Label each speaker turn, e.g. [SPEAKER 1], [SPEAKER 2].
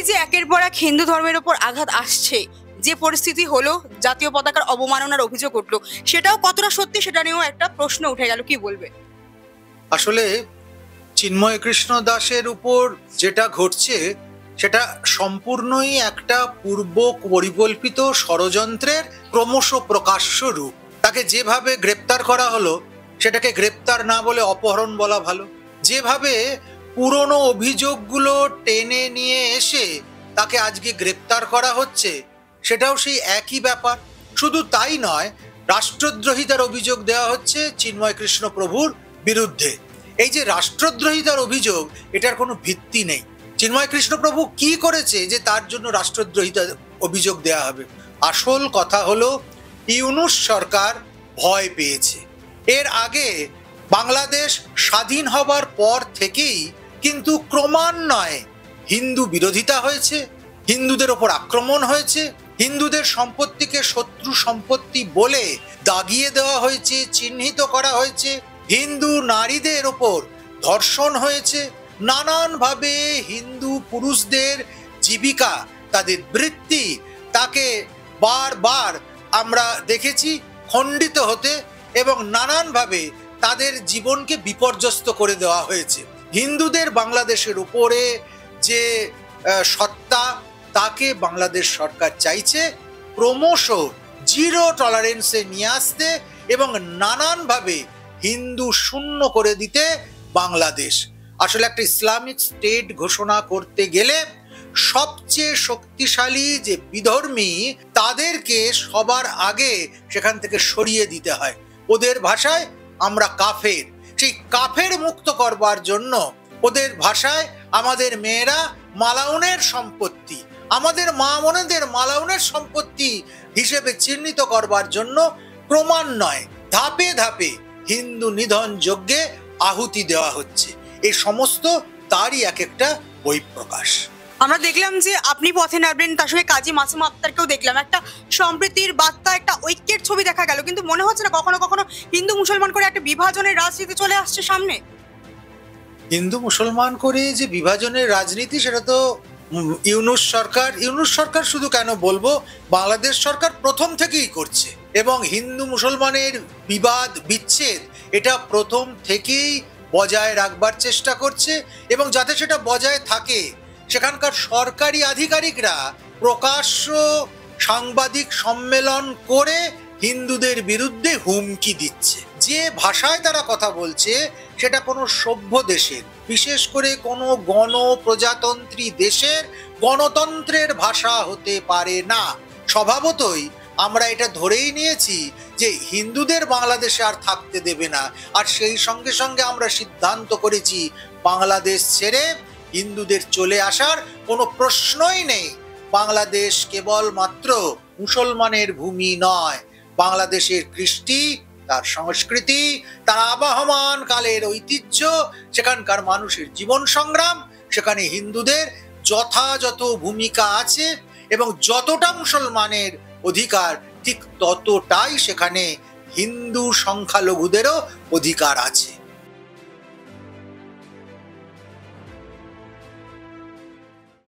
[SPEAKER 1] যে একের পর এক হিন্দু ধর্মের ওপর আঘাত আসছে, যে পরিস্থিতি হলো, জাতীয় পতাকার অবমাননার অভিযোগ উঠলো, সেটাও কতটা সত্যি সেটা নিয়েও একটা প্রশ্ন উঠে গেল, কি বলবে?
[SPEAKER 2] আসলে চিন্ময় কৃষ্ণ দাসের উপর যেটা ঘটছে সেটা সম্পূর্ণই একটা পূর্ব পরিকল্পিত ষড়যন্ত্রের ক্রমশ প্রকাশ্য রূপ। তাকে যেভাবে গ্রেপ্তার করা হলো সেটাকে গ্রেপ্তার না বলে অপহরণ বলা ভালো। যেভাবে পুরনো অভিযোগগুলো টেনে নিয়ে এসে তাকে আজকে গ্রেপ্তার করা হচ্ছে সেটাও সেই একই ব্যাপার। শুধু তাই নয়, রাষ্ট্রদ্রোহিতার অভিযোগ দেওয়া হচ্ছে চিন্ময় কৃষ্ণ প্রভুর বিরুদ্ধে। এই যে রাষ্ট্রদ্রোহিতার অভিযোগ, এটার কোনো ভিত্তি নেই। চিন্ময় কৃষ্ণ প্রভু কি করেছে যে তার জন্য রাষ্ট্রদ্রোহিতার অভিযোগ দেওয়া হবে? আসল কথা হলো ইউনূস সরকার ভয় পেয়েছে। এর আগে বাংলাদেশ স্বাধীন হবার পর থেকেই কিন্তু ক্রমান্বয়ে হিন্দু বিরোধিতা হয়েছে, হিন্দুদের ওপর আক্রমণ হয়েছে, হিন্দুদের সম্পত্তিকে শত্রু সম্পত্তি বলে দাগিয়ে দেওয়া হয়েছে, চিহ্নিত করা হয়েছে, হিন্দু নারীদের ওপর ধর্ষণ হয়েছে, নানানভাবে হিন্দু পুরুষদের জীবিকা, তাদের বৃত্তি, তাকে বারবার আমরা দেখেছি খণ্ডিত হতে এবং নানানভাবে তাদের জীবনকে বিপর্যস্ত করে দেওয়া হয়েছে। হিন্দুদের বাংলাদেশের উপরে যে সত্তা, তাকে বাংলাদেশ সরকার চাইছে ক্রমশ জিরো টলারেন্সে নিয়ে আসতে এবং নানানভাবে হিন্দু শূন্য করে দিতে বাংলাদেশ। আসলে একটা ইসলামিক স্টেট ঘোষণা করতে গেলে সবচেয়ে শক্তিশালী যে বিধর্মী, তাদেরকে সবার আগে সেখান থেকে সরিয়ে দিতে হয়। ওদের ভাষায় আমরা কাফের। সেই কাফের মুক্ত করবার জন্য ওদের ভাষায় আমাদের মেয়েরা মালাউনের সম্পত্তি, আমাদের মা বোনেদের মালাউনের সম্পত্তি হিসেবে চিহ্নিত করবার জন্য ক্রমান্বয়ে ধাপে ধাপে হিন্দু নিধন যজ্ঞে আহুতি দেওয়া হচ্ছে। এই সমস্ত তারই এক একটা বহিঃপ্রকাশ।
[SPEAKER 1] আমরা দেখলাম যে আপনি পথে নামলেন, তার সঙ্গে কাজী মাসুম আক্তারকেও দেখলাম। একটা সম্প্রীতির বার্তা, একটা ঐক্যের ছবি দেখা গেল, কিন্তু মনে হচ্ছে না কখনো কখনো হিন্দু মুসলমান করে একটা বিভাজনের রাজনীতি চলে আসছে সামনে?
[SPEAKER 2] হিন্দু মুসলমান করে যে বিভাজনের রাজনীতি, সেটা তো ইউনূস সরকার শুধু কেন বলবো, বাংলাদেশ সরকার প্রথম থেকেই করছে। এবং হিন্দু মুসলমানের বিবাদ বিচ্ছেদ এটা প্রথম থেকেই বজায় রাখবার চেষ্টা করছে এবং যাতে সেটা বজায় থাকে সেখানকার সরকারি আধিকারিকরা প্রকাশ্য সাংবাদিক সম্মেলন করে হিন্দুদের বিরুদ্ধে হুমকি দিচ্ছে। যে ভাষায় তারা কথা বলছে সেটা কোনো সভ্য দেশের, বিশেষ করে কোনো গণপ্রজাতন্ত্রী দেশের গণতন্ত্রের ভাষা হতে পারে না। স্বভাবতই আমরা এটা ধরেই নিয়েছি যে হিন্দুদের বাংলাদেশে আর থাকতে দেবে না, আর সেই সঙ্গে সঙ্গে আমরা সিদ্ধান্ত করেছি বাংলাদেশ ছেড়ে হিন্দুদের চলে আসার কোনো প্রশ্নই নেই। বাংলাদেশ কেবলমাত্র মুসলমানের ভূমি নয়, বাংলাদেশের কৃষ্টি, তার সংস্কৃতি, তার আবহমান কালের ঐতিহ্য, সেখানকার মানুষের জীবন সংগ্রাম, সেখানে হিন্দুদের যথাযথ ভূমিকা আছে এবং যতটা মুসলমানের অধিকার ঠিক ততটাই সেখানে হিন্দু সংখ্যালঘুদেরও অধিকার আছে।